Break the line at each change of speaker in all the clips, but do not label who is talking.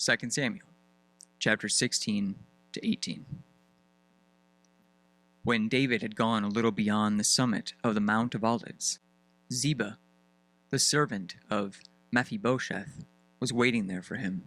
2 Samuel, chapter 16 to 18. When David had gone a little beyond the summit of the Mount of Olives, Ziba, the servant of Mephibosheth, was waiting there for him.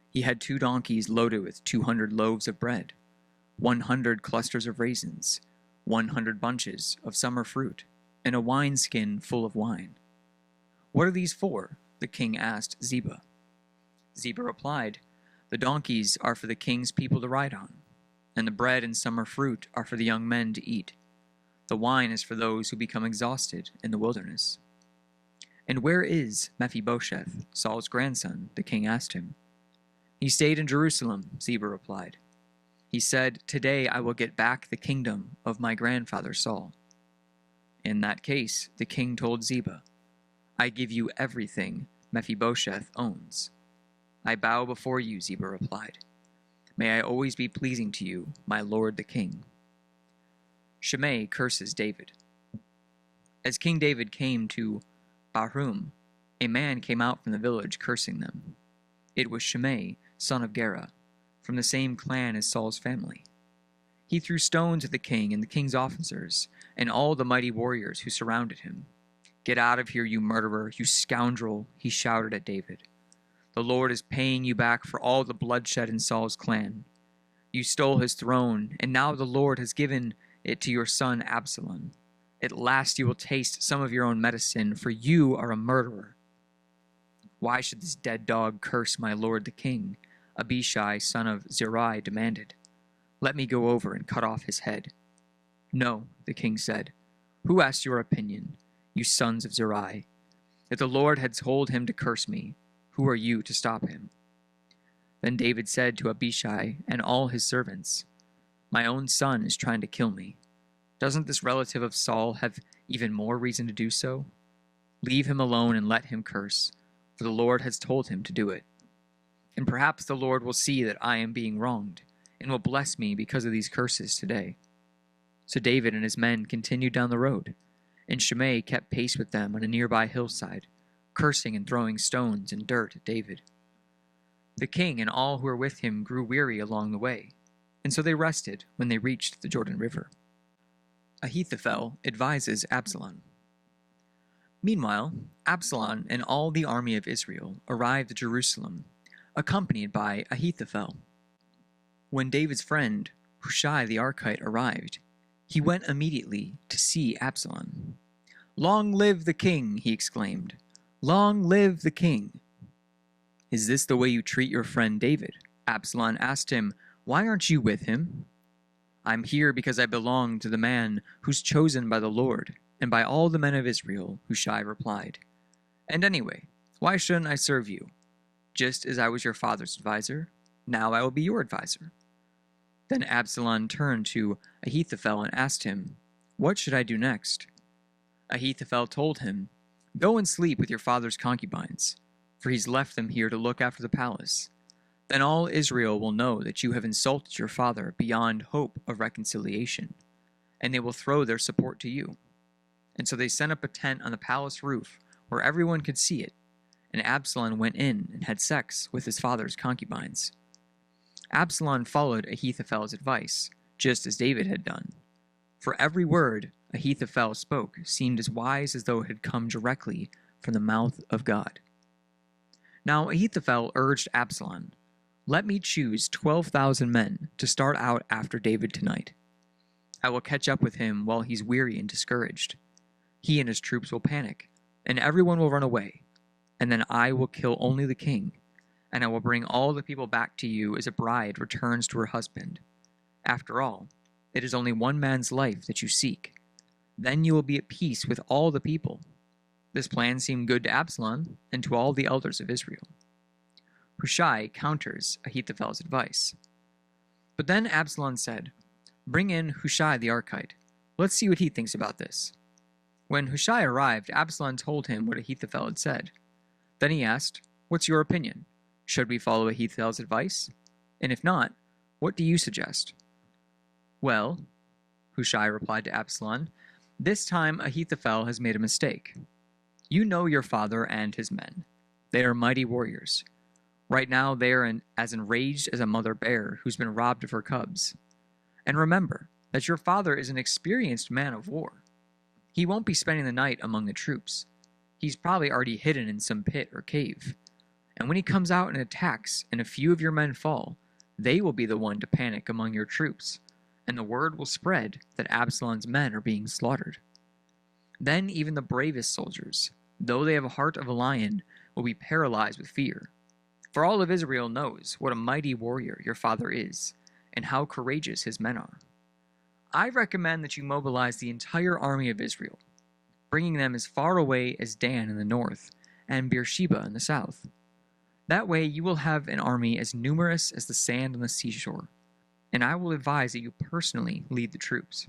He had 2 donkeys loaded with 200 loaves of bread, 100 clusters of raisins, 100 bunches of summer fruit, and a wineskin full of wine. "What are these for?" the king asked Ziba. Ziba replied, "The donkeys are for the king's people to ride on, and the bread and summer fruit are for the young men to eat. The wine is for those who become exhausted in the wilderness." "And where is Mephibosheth, Saul's grandson?" the king asked him. "He stayed in Jerusalem," Ziba replied. "He said, 'Today I will get back the kingdom of my grandfather Saul.'" In that case, the king told Ziba, "I give you everything Mephibosheth owns." "I bow before you," Ziba replied. "May I always be pleasing to you, my lord the king." Shimei curses David. As King David came to Bahurim, a man came out from the village cursing them. It was Shimei, son of Gera, from the same clan as Saul's family. He threw stones at the king and the king's officers, and all the mighty warriors who surrounded him. "Get out of here, you murderer, you scoundrel," he shouted at David. "The Lord is paying you back for all the bloodshed in Saul's clan. You stole his throne, and now the Lord has given it to your son Absalom. At last you will taste some of your own medicine, for you are a murderer." "Why should this dead dog curse my lord the king?" Abishai, son of Zeruiah, demanded. "Let me go over and cut off his head." "No," the king said. "Who asked your opinion, you sons of Zeruiah? If the Lord had told him to curse me, who are you to stop him?" Then David said to Abishai and all his servants, "My own son is trying to kill me. Doesn't this relative of Saul have even more reason to do so? Leave him alone and let him curse, for the Lord has told him to do it. And perhaps the Lord will see that I am being wronged, and will bless me because of these curses today." So David and his men continued down the road, and Shimei kept pace with them on a nearby hillside, cursing and throwing stones and dirt at David. The king and all who were with him grew weary along the way, and so they rested when they reached the Jordan River. Ahithophel advises Absalom. Meanwhile, Absalom and all the army of Israel arrived at Jerusalem, accompanied by Ahithophel. When David's friend, Hushai the Archite, arrived, he went immediately to see Absalom. "Long live the king!" he exclaimed. "Long live the king!" "Is this the way you treat your friend David?" Absalom asked him. "Why aren't you with him?" "I'm here because I belong to the man who's chosen by the Lord and by all the men of Israel," Hushai replied. "And anyway, why shouldn't I serve you? Just as I was your father's advisor, now I will be your advisor." Then Absalom turned to Ahithophel and asked him, "What should I do next?" Ahithophel told him, "Go and sleep with your father's concubines, for he's left them here to look after the palace. Then all Israel will know that you have insulted your father beyond hope of reconciliation, and they will throw their support to you." And so they set up a tent on the palace roof where everyone could see it, and Absalom went in and had sex with his father's concubines. Absalom followed Ahithophel's advice, just as David had done. For every word Ahithophel spoke seemed as wise as though it had come directly from the mouth of God. Now Ahithophel urged Absalom, "Let me choose 12,000 men to start out after David tonight. I will catch up with him while he's weary and discouraged. He and his troops will panic, and everyone will run away. And then I will kill only the king, and I will bring all the people back to you as a bride returns to her husband. After all, it is only one man's life that you seek. Then you will be at peace with all the people." This plan seemed good to Absalom and to all the elders of Israel. Hushai counters Ahithophel's advice. But then Absalom said, "Bring in Hushai the Archite. Let's see what he thinks about this." When Hushai arrived, Absalom told him what Ahithophel had said. Then he asked, "What's your opinion? Should we follow Ahithophel's advice? And if not, what do you suggest?" "Well," Hushai replied to Absalom, "this time Ahithophel has made a mistake. You know your father and his men. They are mighty warriors. Right now, they are as enraged as a mother bear who's been robbed of her cubs. And remember that your father is an experienced man of war. He won't be spending the night among the troops. He's probably already hidden in some pit or cave. And when he comes out and attacks and a few of your men fall, they will be the one to panic among your troops, and the word will spread that Absalom's men are being slaughtered. Then even the bravest soldiers, though they have a heart of a lion, will be paralyzed with fear. For all of Israel knows what a mighty warrior your father is, and how courageous his men are. I recommend that you mobilize the entire army of Israel, bringing them as far away as Dan in the north and Beersheba in the south. That way you will have an army as numerous as the sand on the seashore, and I will advise that you personally lead the troops.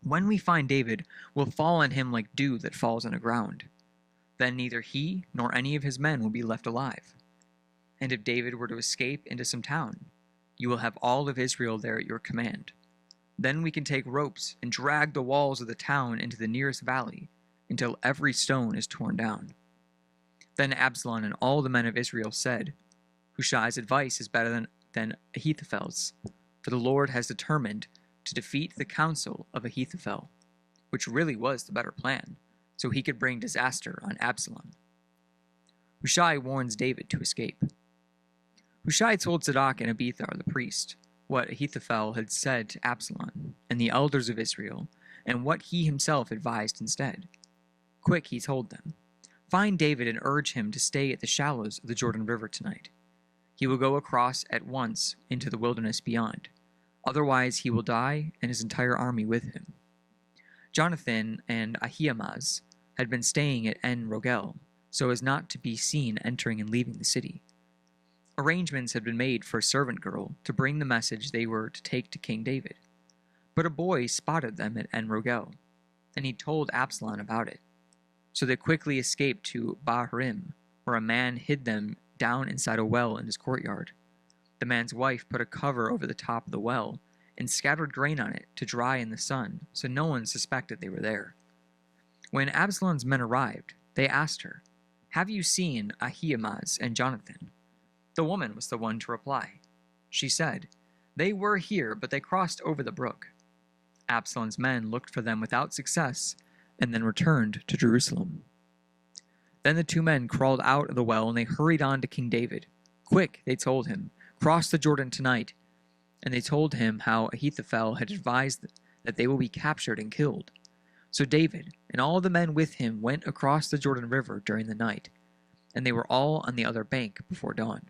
When we find David, we'll fall on him like dew that falls on the ground. Then neither he nor any of his men will be left alive. And if David were to escape into some town, you will have all of Israel there at your command. Then we can take ropes and drag the walls of the town into the nearest valley until every stone is torn down. Then Absalom and all the men of Israel said, Hushai's advice is better than Ahithophel's, for the Lord has determined to defeat the counsel of Ahithophel, which really was the better plan, so he could bring disaster on Absalom. Hushai warns David to escape. Hushai told Zadok and Abiathar the priest what Ahithophel had said to Absalom and the elders of Israel, and what he himself advised instead. Quick, he told them, find David and urge him to stay at the shallows of the Jordan River tonight. He will go across at once into the wilderness beyond. Otherwise he will die and his entire army with him. Jonathan and Ahimaaz had been staying at En Rogel, so as not to be seen entering and leaving the city. Arrangements had been made for a servant girl to bring the message they were to take to King David. But a boy spotted them at En Rogel, and he told Absalom about it. So they quickly escaped to Bahurim, where a man hid them down inside a well in his courtyard. The man's wife put a cover over the top of the well and scattered grain on it to dry in the sun, so no one suspected they were there. When Absalom's men arrived, they asked her, Have you seen Ahimaaz and Jonathan? The woman was the one to reply. She said, They were here, but they crossed over the brook. Absalom's men looked for them without success, and then returned to Jerusalem. Then the two men crawled out of the well, and they hurried on to King David. Quick, they told him, cross the Jordan tonight. And they told him how Ahithophel had advised that they will be captured and killed. So David and all the men with him went across the Jordan River during the night, and they were all on the other bank before dawn.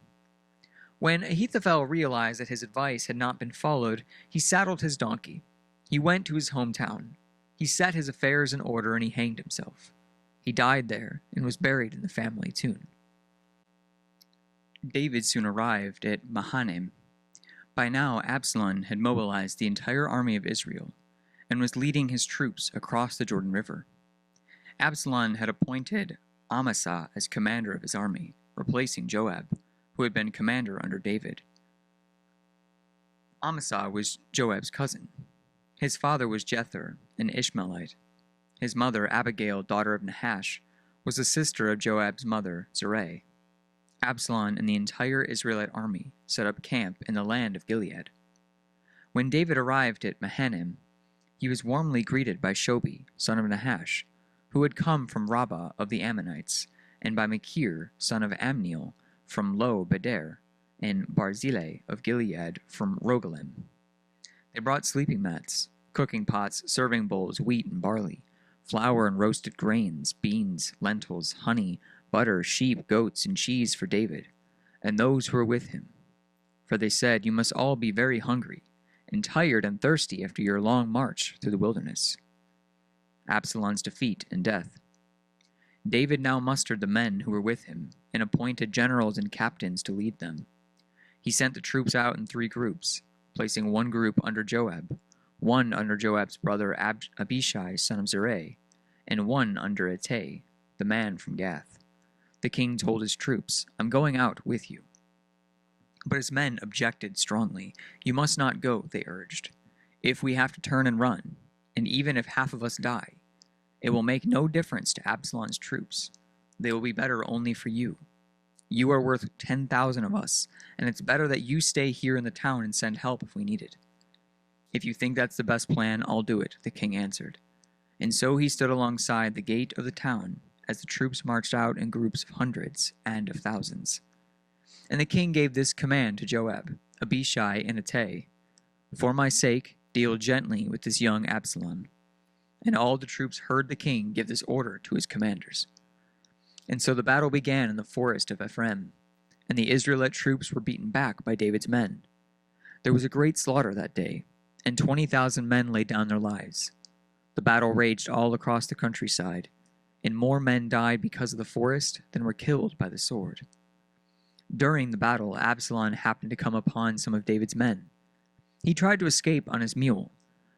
When Ahithophel realized that his advice had not been followed, he saddled his donkey. He went to his hometown. He set his affairs in order, and he hanged himself. He died there and was buried in the family tomb. David soon arrived at Mahanaim. By now, Absalom had mobilized the entire army of Israel and was leading his troops across the Jordan River. Absalom had appointed Amasa as commander of his army, replacing Joab, who had been commander under David. Amasa was Joab's cousin. His father was Jether, an Ishmaelite. His mother, Abigail, daughter of Nahash, was the sister of Joab's mother, Zeruiah. Absalom and the entire Israelite army set up camp in the land of Gilead. When David arrived at Mahanaim, he was warmly greeted by Shobi, son of Nahash, who had come from Rabbah of the Ammonites, and by Machir, son of Ammiel, from Lo Beder, and Barzillai of Gilead from Rogelim. They brought sleeping mats, cooking pots, serving bowls, wheat and barley, flour and roasted grains, beans, lentils, honey, butter, sheep, goats, and cheese for David, and those who were with him. For they said, You must all be very hungry, and tired and thirsty after your long march through the wilderness. Absalom's defeat and death. David now mustered the men who were with him, and appointed generals and captains to lead them. He sent the troops out in 3 groups, placing one group under Joab, one under Joab's brother Abishai, son of Zeruiah, and one under Ittai, the man from Gath. The king told his troops, I'm going out with you. But his men objected strongly. You must not go, they urged. If we have to turn and run, and even if half of us die, it will make no difference to Absalom's troops. They will be better only for you. You are worth 10,000 of us, and it's better that you stay here in the town and send help if we need it." "If you think that's the best plan, I'll do it," the king answered. And so he stood alongside the gate of the town as the troops marched out in groups of hundreds and of thousands. And the king gave this command to Joab, Abishai, and Ittai: "For my sake, deal gently with this young Absalom." And all the troops heard the king give this order to his commanders. And so the battle began in the forest of Ephraim, and the Israelite troops were beaten back by David's men. There was a great slaughter that day, and 20,000 men laid down their lives. The battle raged all across the countryside, and more men died because of the forest than were killed by the sword. During the battle, Absalom happened to come upon some of David's men. He tried to escape on his mule,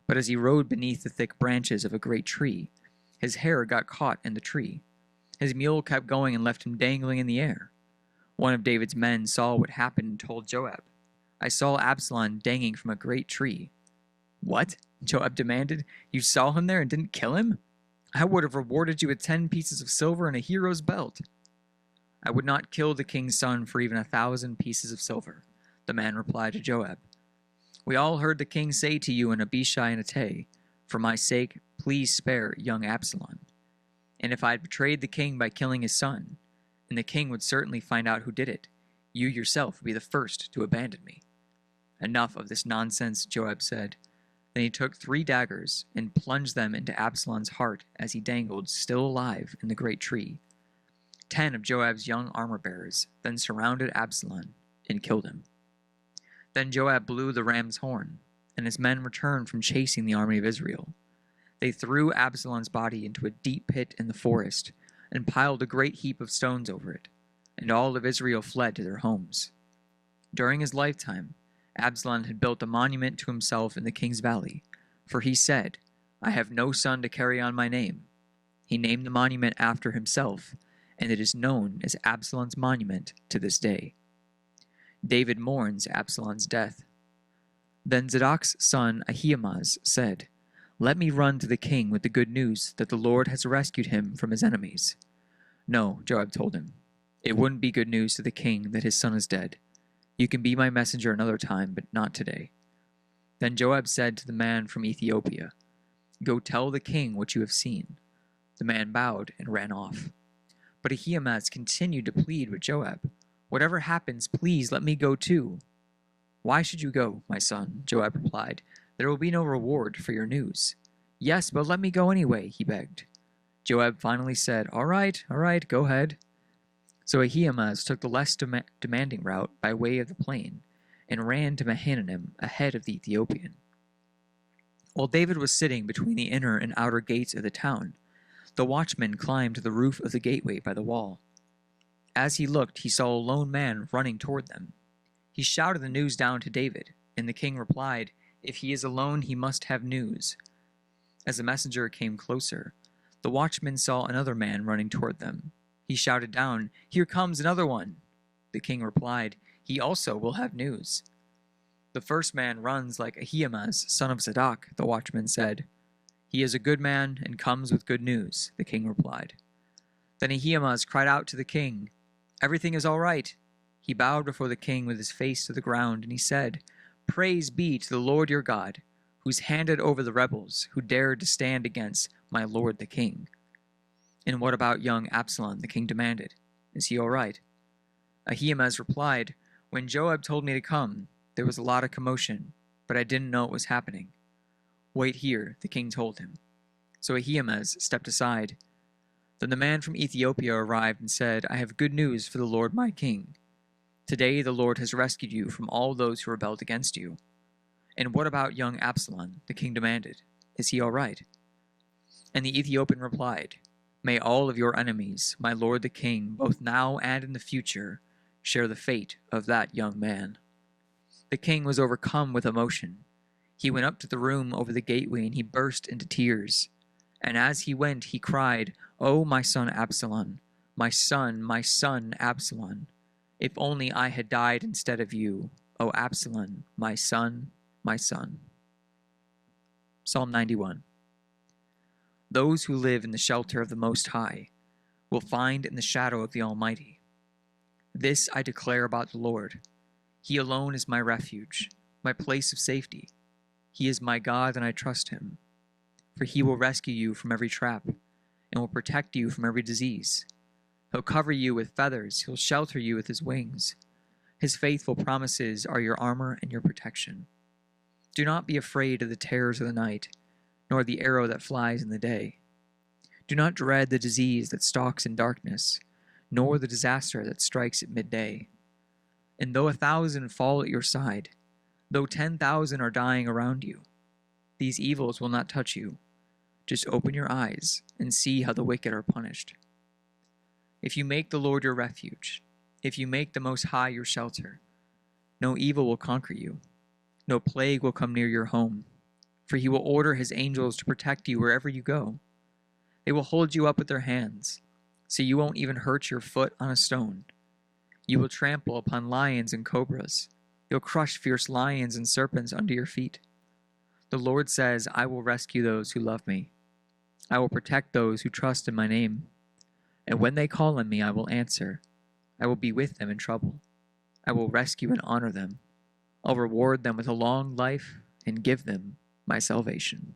but as he rode beneath the thick branches of a great tree, his hair got caught in the tree. His mule kept going and left him dangling in the air. One of David's men saw what happened and told Joab, "I saw Absalom dangling from a great tree." "What?" Joab demanded. "You saw him there and didn't kill him? I would have rewarded you with 10 pieces of silver and a hero's belt." "I would not kill the king's son for even 1,000 pieces of silver," the man replied to Joab. "We all heard the king say to you and Abishai and Ittai, 'For my sake, please spare young Absalom.' And if I had betrayed the king by killing his son, and the king would certainly find out who did it, you yourself would be the first to abandon me." "Enough of this nonsense," Joab said. Then he took 3 daggers and plunged them into Absalom's heart as he dangled, still alive, in the great tree. 10 of Joab's young armor-bearers then surrounded Absalom and killed him. Then Joab blew the ram's horn, and his men returned from chasing the army of Israel. They threw Absalom's body into a deep pit in the forest and piled a great heap of stones over it, and all of Israel fled to their homes. During his lifetime, Absalom had built a monument to himself in the king's valley, for he said, "I have no son to carry on my name." He named the monument after himself, and it is known as Absalom's monument to this day. David mourns Absalom's death. Then Zadok's son Ahimaaz said, "Let me run to the king with the good news that the Lord has rescued him from his enemies." "No," Joab told him. "It wouldn't be good news to the king that his son is dead. You can be my messenger another time, but not today." Then Joab said to the man from Ethiopia, "Go tell the king what you have seen." The man bowed and ran off. But Ahimaaz continued to plead with Joab, "Whatever happens, please let me go too." "Why should you go, my son?" Joab replied. "There will be no reward for your news." "Yes, but let me go anyway," he begged. Joab finally said, all right, go ahead." So Ahimaaz took the less demanding route by way of the plain and ran to Mahanaim ahead of the Ethiopian. While David was sitting between the inner and outer gates of the town, the watchman climbed to the roof of the gateway by the wall. As he looked, he saw a lone man running toward them. He shouted the news down to David, and the king replied, "If he is alone, he must have news." As the messenger came closer, the watchman saw another man running toward them. He shouted down, "Here comes another one." The king replied, "He also will have news." "The first man runs like Ahimaaz, son of Zadok," the watchman said. "He is a good man and comes with good news," the king replied. Then Ahimaaz cried out to the king, "Everything is all right." He bowed before the king with his face to the ground, and he said, "Praise be to the Lord your God, who's handed over the rebels who dared to stand against my lord the king." "And what about young Absalom?" the king demanded. "Is he all right?" Ahimaaz replied, "When Joab told me to come, there was a lot of commotion, but I didn't know it was happening." "Wait here," the king told him. So Ahimaaz stepped aside. Then the man from Ethiopia arrived and said, "I have good news for the Lord my king. Today the Lord has rescued you from all those who rebelled against you." "And what about young Absalom?" the king demanded. "Is he all right?" And the Ethiopian replied, "May all of your enemies, my lord the king, both now and in the future, share the fate of that young man." The king was overcome with emotion. He went up to the room over the gateway and he burst into tears. And as he went, he cried, "Oh, my son Absalom, my son Absalom. If only I had died instead of you, O Absalom, my son, my son." Psalm 91. Those who live in the shelter of the Most High will find in the shadow of the Almighty. This I declare about the Lord. He alone is my refuge, my place of safety. He is my God, and I trust him. For he will rescue you from every trap, and will protect you from every disease. He'll cover you with feathers, he'll shelter you with his wings. His faithful promises are your armor and your protection. Do not be afraid of the terrors of the night, nor the arrow that flies in the day. Do not dread the disease that stalks in darkness, nor the disaster that strikes at midday. And though 1,000 fall at your side, though 10,000 are dying around you, these evils will not touch you. Just open your eyes and see how the wicked are punished. If you make the Lord your refuge, if you make the Most High your shelter, no evil will conquer you, no plague will come near your home, for he will order his angels to protect you wherever you go. They will hold you up with their hands, so you won't even hurt your foot on a stone. You will trample upon lions and cobras. You'll crush fierce lions and serpents under your feet. The Lord says, I will rescue those who love me. I will protect those who trust in my name. And when they call on me, I will answer. I will be with them in trouble. I will rescue and honor them. I'll reward them with a long life and give them my salvation.